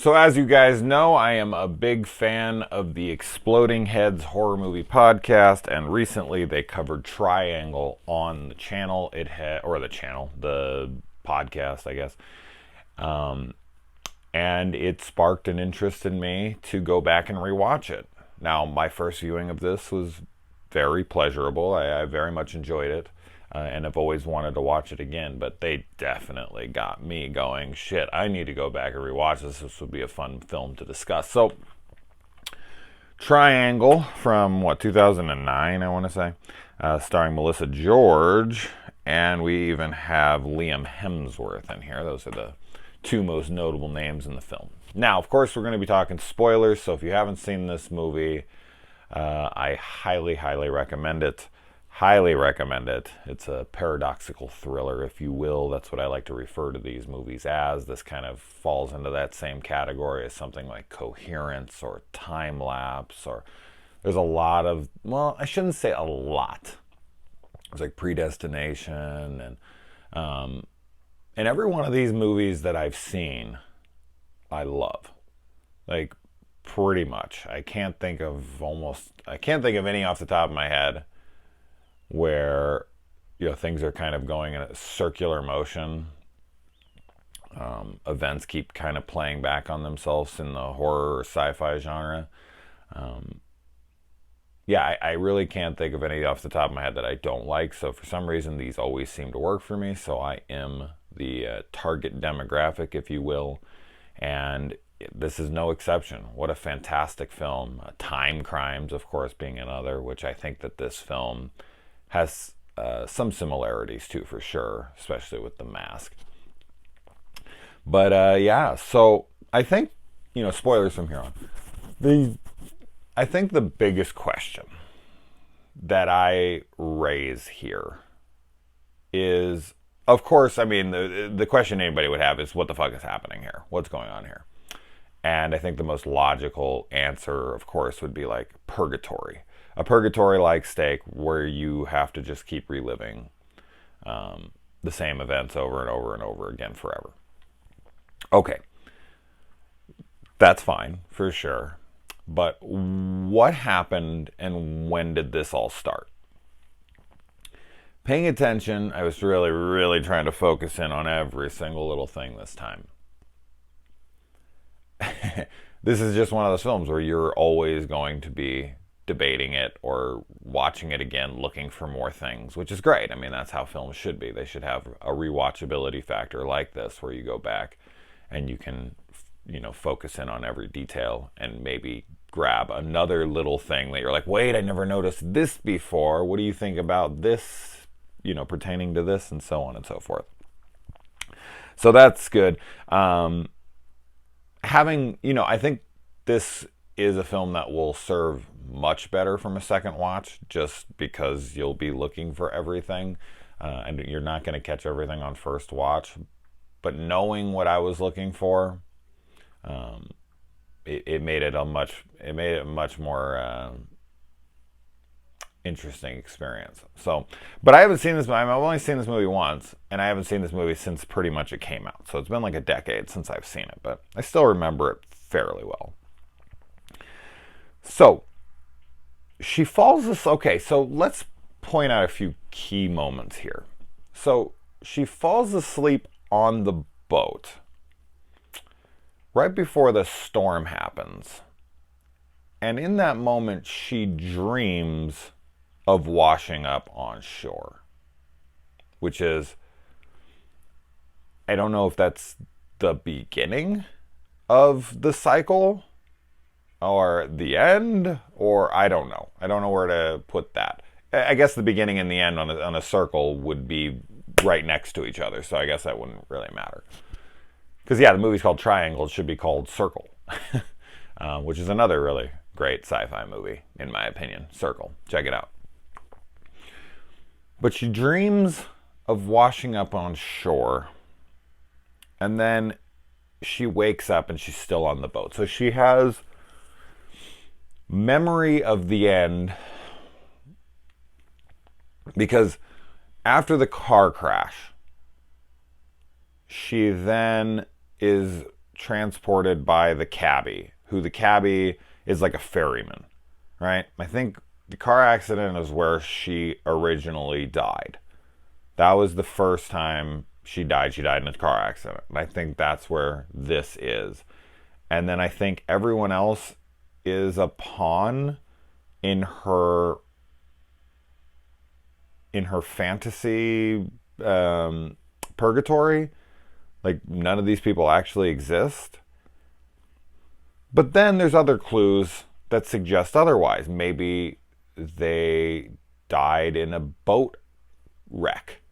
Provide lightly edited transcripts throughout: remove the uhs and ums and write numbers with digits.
So as you guys know, I am a big fan of the Exploding Heads horror movie podcast, and recently they covered Triangle on the channel. The podcast, I guess. And it sparked an interest in me to go back and rewatch it. Now, my first viewing of this was very pleasurable. I very much enjoyed it. And I've always wanted to watch it again, but they definitely got me going, shit, I need to go back and rewatch this. This would be a fun film to discuss. So, Triangle from, 2009, I want to say, starring Melissa George, and we even have Liam Hemsworth in here. Those are the two most notable names in the film. Now, of course, we're going to be talking spoilers, so if you haven't seen this movie, I highly, highly recommend it. Highly recommend it. It's a paradoxical thriller, if you will. That's what I like to refer to these movies as. This kind of falls into that same category as something like Coherence or Time Lapse, or there's a lot of, well, I shouldn't say a lot. It's like Predestination, and every one of these movies that I've seen, I love. Like, pretty much. I can't think of any off the top of my head where things are kind of going in a circular motion. Events keep kind of playing back on themselves in the horror or sci-fi genre. I really can't think of any off the top of my head that I don't like. So for some reason, these always seem to work for me. So I am the target demographic, if you will. And this is no exception. What a fantastic film. Time Crimes, of course, being another, which I think that this film has some similarities too, for sure, especially with the mask. But so I think, spoilers from here on. I think the biggest question that I raise here is, of course, I mean, the question anybody would have is, what the fuck is happening here? What's going on here? And I think the most logical answer, of course, would be like purgatory. A purgatory-like state where you have to just keep reliving the same events over and over and over again forever. Okay. That's fine, for sure. But what happened and when did this all start? Paying attention, I was really, really trying to focus in on every single little thing this time. This is just one of those films where you're always going to be debating it or watching it again, looking for more things, which is great. I mean, that's how films should be. They should have a rewatchability factor like this, where you go back and you can, focus in on every detail and maybe grab another little thing that you're like, wait, I never noticed this before. What do you think about this, pertaining to this, and so on and so forth. So that's good. I think this is a film that will serve much better from a second watch, just because you'll be looking for everything, and you're not going to catch everything on first watch. But knowing what I was looking for, it made it a much more interesting experience. So, but I haven't seen this. I've only seen this movie once, and I haven't seen this movie since pretty much it came out. So it's been like a decade since I've seen it, but I still remember it fairly well. So she falls asleep. Okay, so let's point out a few key moments here. So she falls asleep on the boat right before the storm happens. And in that moment, she dreams of washing up on shore, which is, I don't know if that's the beginning of the cycle or the end, or I don't know. I don't know where to put that. I guess the beginning and the end on a circle would be right next to each other, so I guess that wouldn't really matter. Because, the movie's called Triangle. It should be called Circle, which is another really great sci-fi movie, in my opinion. Circle. Check it out. But she dreams of washing up on shore, and then she wakes up and she's still on the boat. So she has memory of the end, because after the car crash, she then is transported by the cabbie, who the cabbie is like a ferryman, right? I think the car accident is where she originally died. That was the first time she died. She died in a car accident. And I think that's where this is. And then I think everyone else is a pawn in her fantasy purgatory. Like, none of these people actually exist. But then there's other clues that suggest otherwise. Maybe they died in a boat wreck.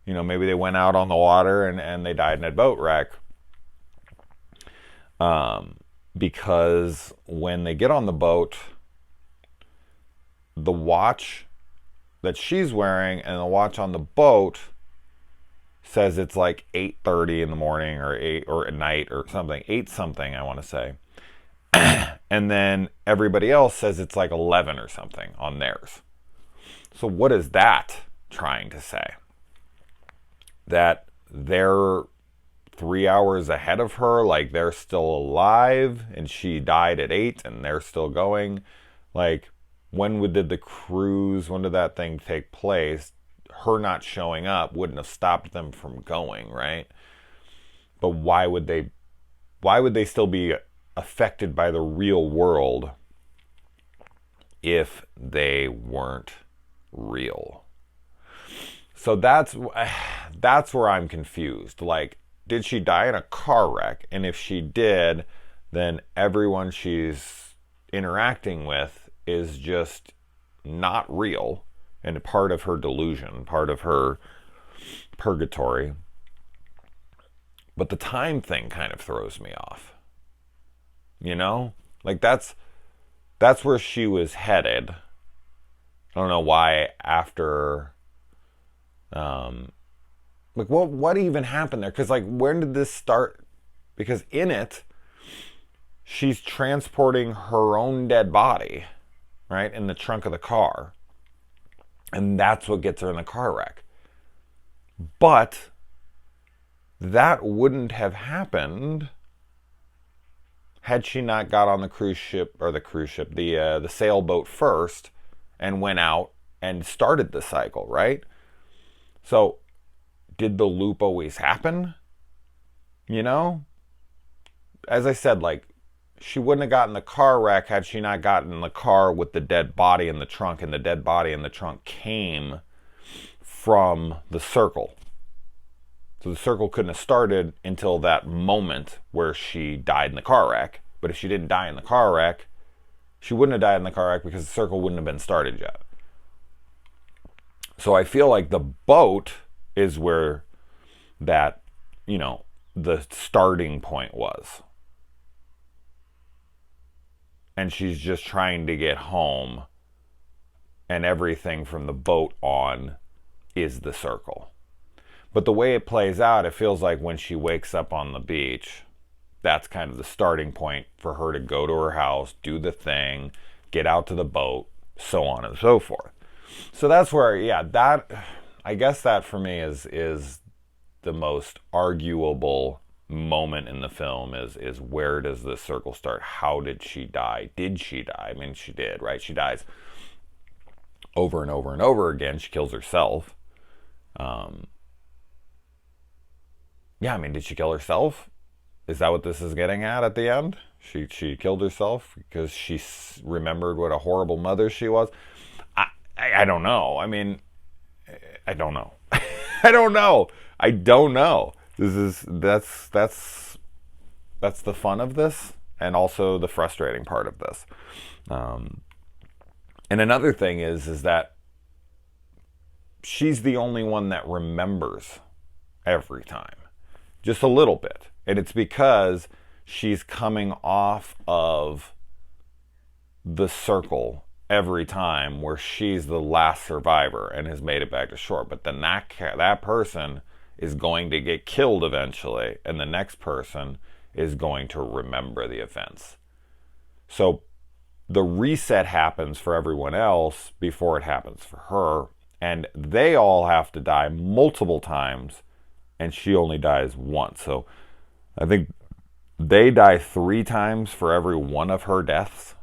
You know, maybe they went out on the water and they died in a boat wreck. Because when they get on the boat, the watch that she's wearing and the watch on the boat says it's like 8:30 in the morning or 8 or at night or something, 8 something, I want to say. And then everybody else says it's like 11 or something on theirs. So what is that trying to say? That they're 3 hours ahead of her, like they're still alive and she died at 8 and they're still going? Like, when did that thing take place? Her not showing up wouldn't have stopped them from going, right? But why would they still be affected by the real world if they weren't real? So that's where I'm confused. Like, did she die in a car wreck? And if she did, then everyone she's interacting with is just not real and part of her delusion, part of her purgatory. But the time thing kind of throws me off. You know? Like, that's where she was headed. I don't know why after... like, what even happened there? Because, like, when did this start? Because in it, she's transporting her own dead body, right, in the trunk of the car. And that's what gets her in the car wreck. But that wouldn't have happened had she not got on the sailboat first and went out and started the cycle, right? So, did the loop always happen? You know? As I said, like, she wouldn't have gotten the car wreck had she not gotten in the car with the dead body in the trunk, and the dead body in the trunk came from the circle. So the circle couldn't have started until that moment where she died in the car wreck. But if she didn't die in the car wreck, she wouldn't have died in the car wreck because the circle wouldn't have been started yet. So I feel like the boat is where that, you know, the starting point was. And she's just trying to get home, and everything from the boat on is the circle. But the way it plays out, it feels like when she wakes up on the beach, that's kind of the starting point for her to go to her house, do the thing, get out to the boat, so on and so forth. So that's where, I guess that for me is the most arguable moment in the film is where does the circle start? How did she die? Did she die? I mean, she did, right? She dies over and over and over again. She kills herself. Did she kill herself? Is that what this is getting at the end? She killed herself because she remembered what a horrible mother she was? I don't know. I mean, I don't know. I don't know. I don't know. That's the fun of this, and also the frustrating part of this. And another thing is that she's the only one that remembers every time, just a little bit, and it's because she's coming off of the circle every time where she's the last survivor and has made it back to shore. But then that person is going to get killed eventually, and the next person is going to remember the events. So the reset happens for everyone else before it happens for her, and they all have to die multiple times, and she only dies once. So I think they die 3 times for every one of her deaths.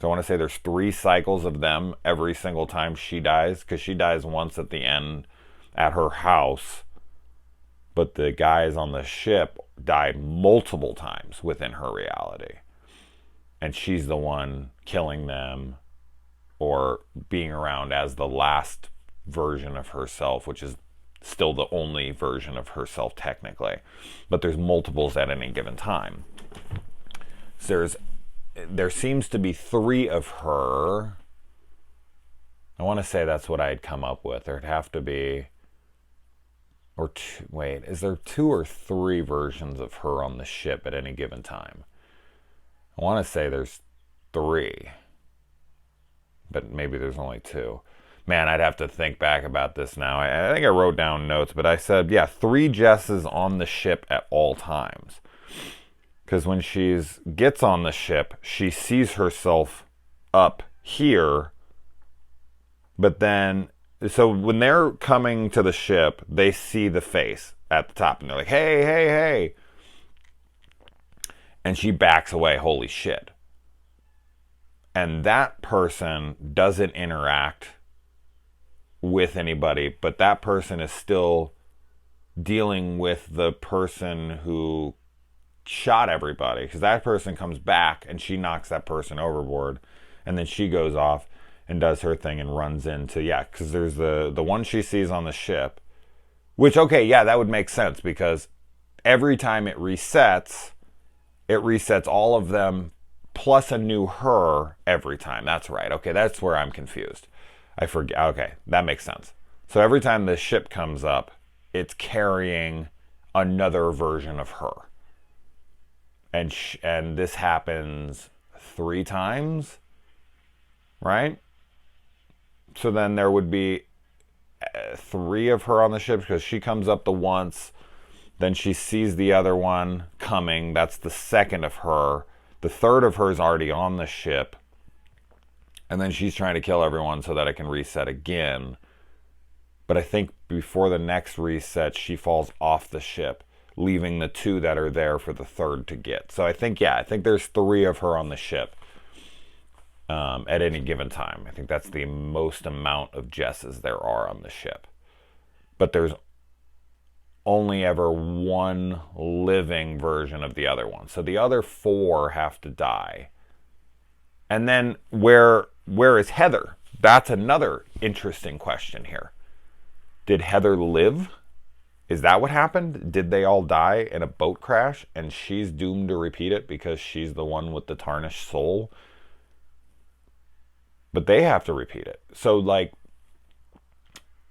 So I want to say there's 3 cycles of them every single time she dies, because she dies once at the end at her house, but the guys on the ship die multiple times within her reality. And she's the one killing them or being around as the last version of herself, which is still the only version of herself technically. But there's multiples at any given time. So there seems to be 3 of her. I want to say that's what I'd come up with. There'd have to be, or wait, is there 2 or 3 versions of her on the ship at any given time? I want to say there's 3, but maybe there's only 2. Man, I'd have to think back about this now. I think I wrote down notes, but I said, yeah, 3 Jesses on the ship at all times. Because when she gets on the ship, she sees herself up here. But then, so when they're coming to the ship, they see the face at the top. And they're like, hey, hey, hey. And she backs away, holy shit. And that person doesn't interact with anybody, but that person is still dealing with the person who shot everybody, because that person comes back and she knocks that person overboard, and then she goes off and does her thing and runs into, yeah, because there's the one she sees on the ship, which, okay, yeah, that would make sense, because every time it resets all of them plus a new her every time. That's right. Okay, that's where I'm confused. I forget. Okay, that makes sense. So every time the ship comes up, it's carrying another version of her. And this happens 3 times, right? So then there would be 3 of her on the ship, because she comes up the once, then she sees the other one coming. That's the second of her. The third of her is already on the ship. And then she's trying to kill everyone so that it can reset again. But I think before the next reset, she falls off the ship, leaving the 2 that are there for the third to get. So I think there's 3 of her on the ship at any given time. I think that's the most amount of Jesses there are on the ship. But there's only ever 1 living version of the other one. So the other 4 have to die. And then where is Heather? That's another interesting question here. Did Heather live? Is that what happened? Did they all die in a boat crash and she's doomed to repeat it because she's the one with the tarnished soul? But they have to repeat it. So, like,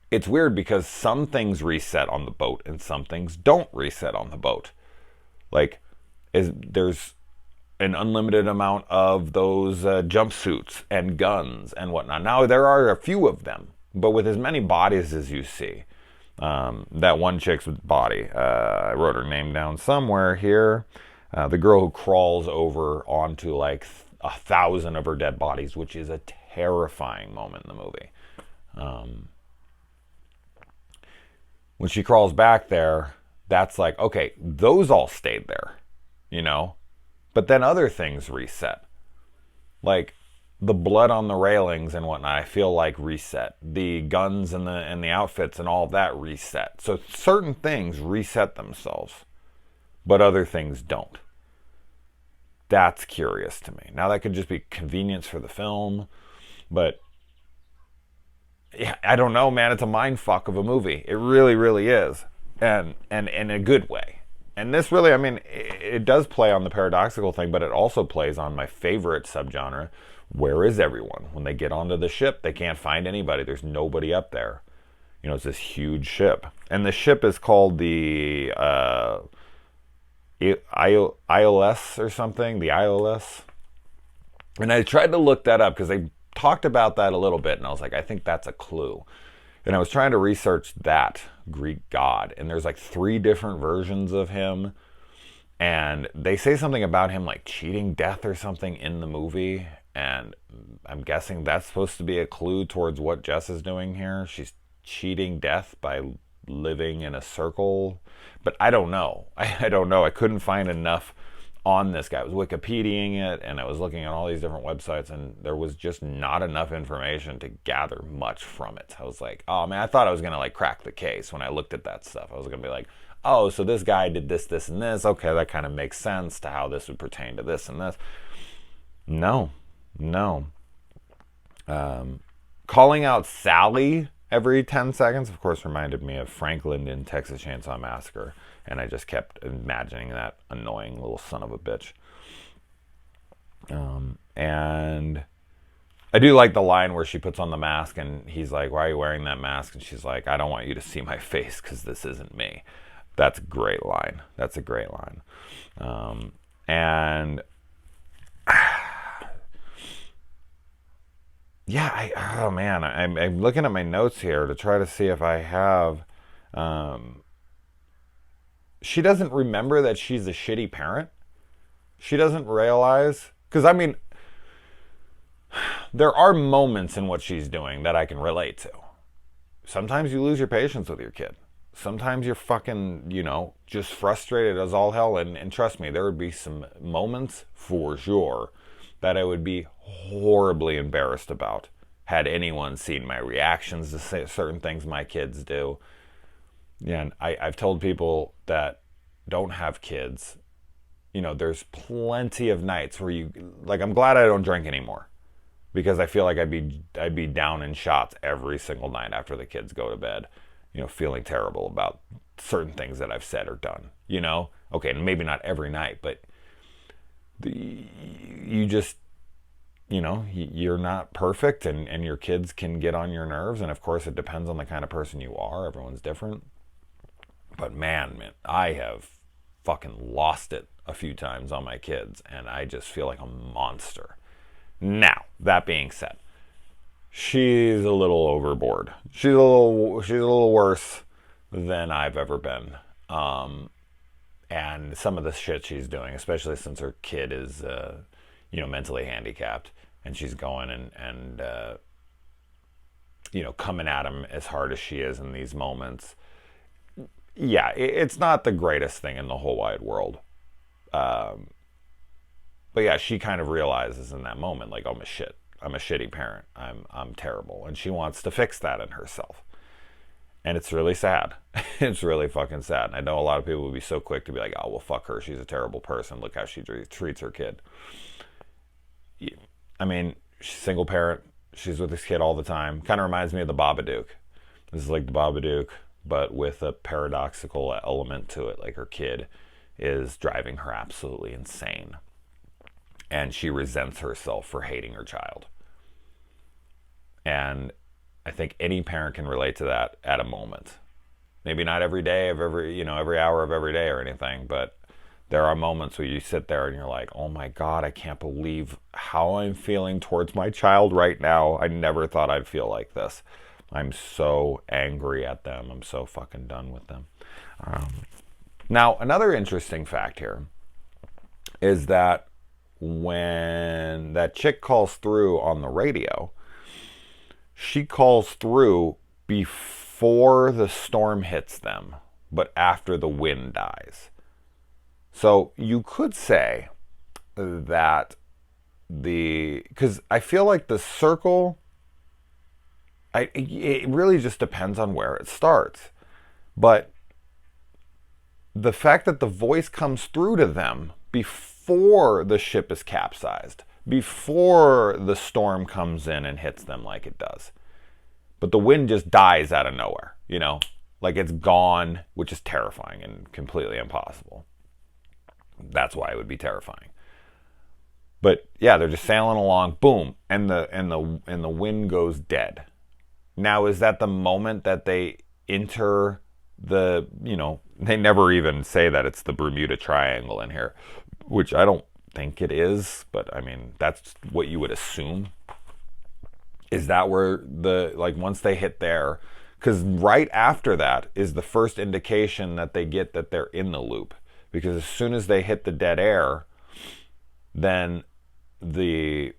it's weird because some things reset on the boat and some things don't reset on the boat. Like, there's an unlimited amount of those jumpsuits and guns and whatnot. Now, there are a few of them, but with as many bodies as you see. That one chick's body, I wrote her name down somewhere here. The girl who crawls over onto like 1,000 of her dead bodies, which is a terrifying moment in the movie. When she crawls back there, that's like, okay, those all stayed there, you know? But then other things reset. Like the blood on the railings and whatnot, I feel like reset. The guns and the outfits and all of that reset. So certain things reset themselves, but other things don't. That's curious to me. Now that could just be convenience for the film, but yeah, I don't know, man. It's a mind fuck of a movie. It really, really is, and in a good way. And this really, I mean, it does play on the paradoxical thing, but it also plays on my favorite subgenre. Where is everyone? When they get onto the ship, they can't find anybody. There's nobody up there. You know, it's this huge ship. And the ship is called the ILS or something. The ILS. And I tried to look that up because they talked about that a little bit. And I was like, I think that's a clue. And I was trying to research that Greek god. And there's like 3 different versions of him. And they say something about him like cheating death or something in the movie. And I'm guessing that's supposed to be a clue towards what Jess is doing here. She's cheating death by living in a circle. But I don't know. I don't know. I couldn't find enough on this guy. I was Wikipediaing it, and I was looking at all these different websites, and there was just not enough information to gather much from it. I was like, oh man, I thought I was gonna like crack the case when I looked at that stuff. I was gonna be like, oh, so this guy did this, this, and this. Okay, that kind of makes sense to how this would pertain to this and this. No. Calling out Sally every 10 seconds, of course, reminded me of Franklin in Texas Chainsaw Massacre. And I just kept imagining that annoying little son of a bitch. And I do like the line where she puts on the mask and he's like, why are you wearing that mask? And she's like, I don't want you to see my face because this isn't me. That's a great line. That's a great line. And yeah, I'm looking at my notes here to try to see if I have... she doesn't remember that she's a shitty parent. She doesn't realize... Because, I mean, there are moments in what she's doing that I can relate to. Sometimes you lose your patience with your kid. Sometimes you're fucking, just frustrated as all hell. And trust me, there would be some moments for sure that I would be horribly embarrassed about had anyone seen my reactions to certain things my kids do. Yeah, and I've told people that don't have kids, there's plenty of nights where I'm glad I don't drink anymore, because I feel like I'd be down in shots every single night after the kids go to bed, feeling terrible about certain things that I've said or done, Okay, maybe not every night, but you just, you're not perfect, and your kids can get on your nerves, and of course it depends on the kind of person you are. Everyone's different. But man, I have fucking lost it a few times on my kids, and I just feel like a monster. Now, that being said, she's a little overboard. She's a little worse than I've ever been. And some of the shit she's doing, especially since her kid is, mentally handicapped, and she's going and coming at him as hard as she is in these moments. Yeah, it's not the greatest thing in the whole wide world. But yeah, she kind of realizes in that moment, like, oh, I'm a shitty parent. I'm terrible. And she wants to fix that in herself. And it's really sad. It's really fucking sad. And I know a lot of people would be so quick to be like, oh, well, fuck her. She's a terrible person. Look how she treats her kid. I mean, she's a single parent. She's with this kid all the time. Kind of reminds me of the Babadook. This is like the Babadook, but with a paradoxical element to it. Like, her kid is driving her absolutely insane, and she resents herself for hating her child. And I think any parent can relate to that at a moment. Maybe not every day of every hour of every day or anything, but there are moments where you sit there and you're like, oh my God, I can't believe how I'm feeling towards my child right now. I never thought I'd feel like this. I'm so angry at them. I'm so fucking done with them. Now, another interesting fact here is that when that chick calls through on the radio, she calls through before the storm hits them, but after the wind dies. So you could say that because I feel like the circle, it really just depends on where it starts. But the fact that the voice comes through to them before the ship is capsized, before the storm comes in and hits them like it does. But the wind just dies out of nowhere, like it's gone, which is terrifying and completely impossible. That's why it would be terrifying. But yeah, they're just sailing along, boom, and the wind goes dead. Now, is that the moment that they enter the, they never even say that it's the Bermuda Triangle in here, which I don't think it is, but I mean, that's what you would assume. Is that where once they hit there, because right after that is the first indication that they get that they're in the loop. Because as soon as they hit the dead air, then the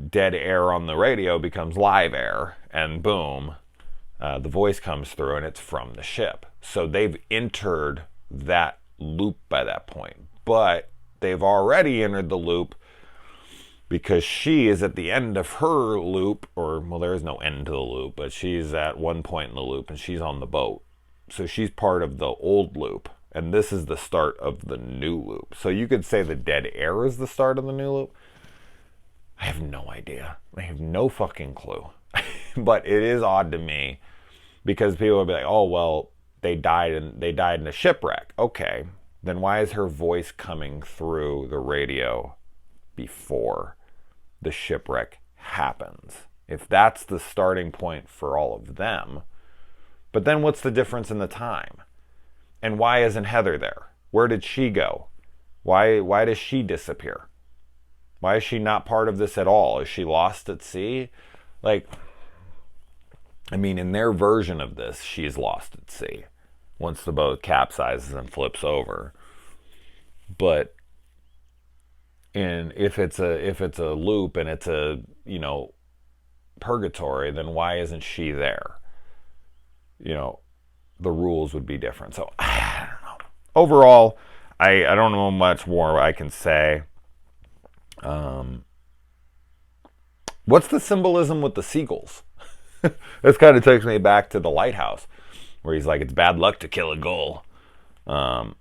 dead air on the radio becomes live air, and boom, the voice comes through, and it's from the ship. So they've entered that loop by that point. But they've already entered the loop because she is at the end of her loop, or, well, there is no end to the loop, but she's at one point in the loop and she's on the boat. So she's part of the old loop, and this is the start of the new loop. So you could say the dead air is the start of the new loop. I have no idea. I have no fucking clue. But it is odd to me because people will be like, oh, well, they died in a shipwreck. Okay, then why is her voice coming through the radio before the shipwreck happens? If that's the starting point for all of them, but then what's the difference in the time? And why isn't Heather there? Where did she go? Why does she disappear? Why is she not part of this at all? Is she lost at sea? Like, I mean, in their version of this, she's lost at sea once the boat capsizes and flips over. But if it's a loop and it's a, you know, purgatory, then why isn't she there? You know, the rules would be different. So I don't know. Overall, I don't know much more I can say. What's the symbolism with the seagulls? This kind of takes me back to the lighthouse, where he's like, it's bad luck to kill a gull. And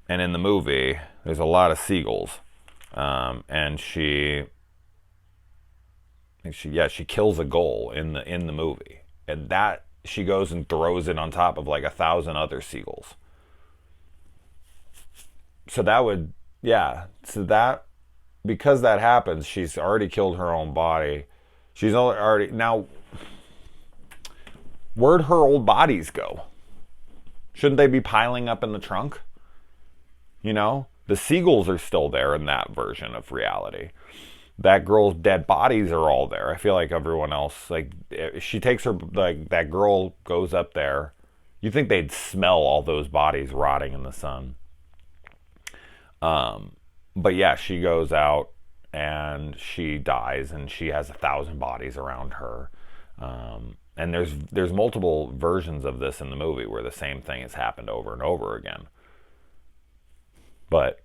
in the movie, there's a lot of seagulls. And she kills a gull in the movie. And that, she goes and throws it on top of like 1,000 other seagulls. So that would, because that happens, she's already killed her own body. She's already, now, where'd her old bodies go? Shouldn't they be piling up in the trunk? You know, the seagulls are still there in that version of reality. That girl's dead bodies are all there. I feel like everyone else, like, she takes her, like, that girl goes up there. You think they'd smell all those bodies rotting in the sun. But yeah, she goes out and she dies, and she has 1,000 bodies around her. And there's multiple versions of this in the movie where the same thing has happened over and over again. But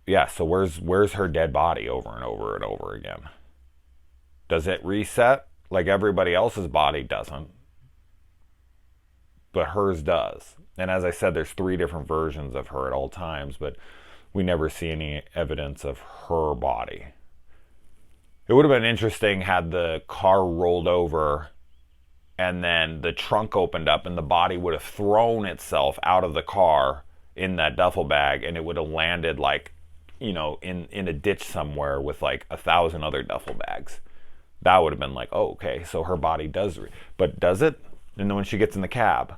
yeah, so where's her dead body over and over and over again? Does it reset? Like everybody else's body doesn't, but hers does. And as I said, there's 3 different versions of her at all times, but we never see any evidence of her body. It would have been interesting had the car rolled over and then the trunk opened up and the body would have thrown itself out of the car in that duffel bag, and it would have landed, like, you know, in a ditch somewhere with like 1,000 other duffel bags. That would have been like, oh, okay, so her body does, but does it? And then when she gets in the cab.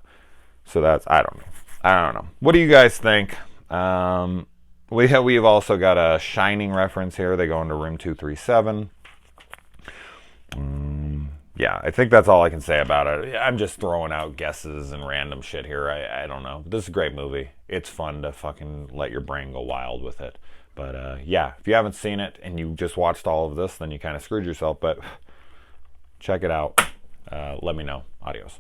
So that's, I don't know. What do you guys think? We've also got a Shining reference here. They go into room 237. Yeah, I think that's all I can say about it. I'm just throwing out guesses and random shit here. I don't know. This is a great movie. It's fun to fucking let your brain go wild with it. But yeah, if you haven't seen it and you just watched all of this, then you kind of screwed yourself. But check it out. Let me know. Adios.